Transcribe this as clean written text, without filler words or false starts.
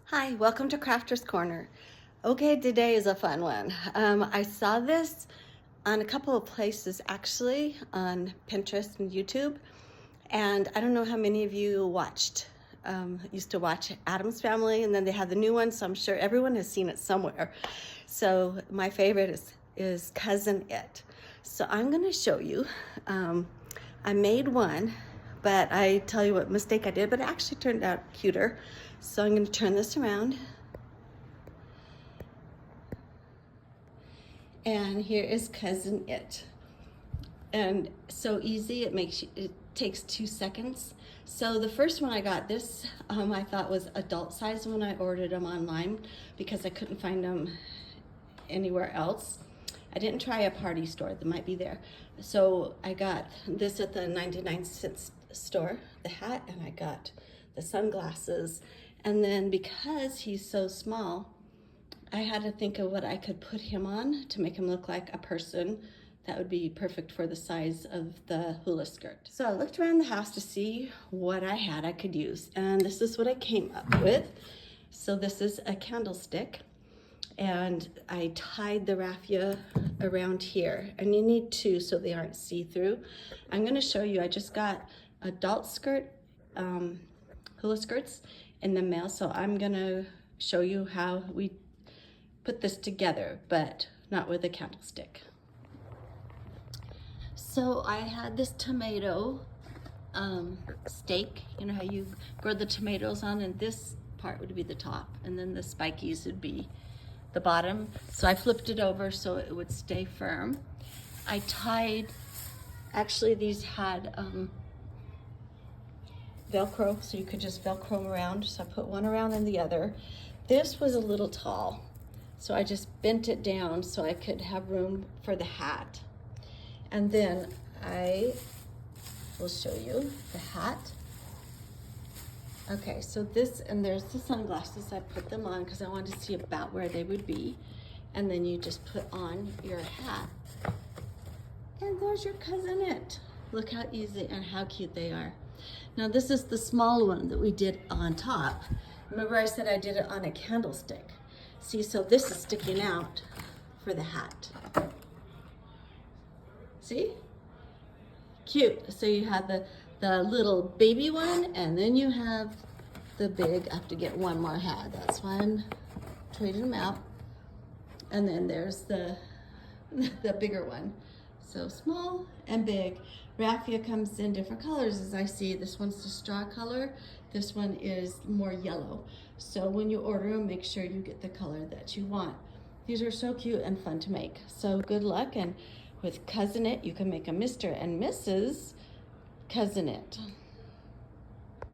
Hi, welcome to Crafter's Corner. Okay, today is a fun one. I saw this on a couple of places actually, on Pinterest and YouTube, and I don't know how many of you used to watch Addams Family, and then they had the new one, so I'm sure everyone has seen it somewhere. So my favorite is Cousin Itt. So I'm gonna show you. I made one, but I tell you what mistake I did, but it actually turned out cuter. So I'm going to turn this around. And here is Cousin Itt. And so easy, it takes 2 seconds. So the first one I got, this I thought was adult size when I ordered them online because I couldn't find them anywhere else. I didn't try a party store, that might be there. So I got this at the 99-cent store, the hat, and I got the sunglasses. And then because he's so small, I had to think of what I could put him on to make him look like a person that would be perfect for the size of the hula skirt. So I looked around the house to see what I had I could use, and this is what I came up with. So this is a candlestick, and I tied the raffia around here, and you need two so they aren't see-through. I'm going to show you, I just got adult skirt, hula skirts in the mail, so I'm going to show you how we put this together, but not with a candlestick. So I had this tomato stake, you know how you grow the tomatoes on, and this part would be the top, and then the spikies would be the bottom. So I flipped it over so it would stay firm. I tied, actually these had Velcro, so you could just Velcro them around. So I put one around and the other. This was a little tall, so I just bent it down so I could have room for the hat. And then I will show you the hat. Okay, so this, and there's the sunglasses. I put them on because I wanted to see about where they would be. And then you just put on your hat. And there's your Cousin Itt. Look how easy and how cute they are. Now this is the small one that we did on top. Remember I said I did it on a candlestick. See, so this is sticking out for the hat. See? Cute. So you have the little baby one, and then you have the big. I have to get one more hat. That's why I'm trading them out. And then there's the bigger one. So small and big. Raffia comes in different colors, as I see. This one's the straw color. This one is more yellow. So when you order them, make sure you get the color that you want. These are so cute and fun to make. So good luck, and with Cousin Itt, you can make a Mr. and Mrs. Cousin Itt.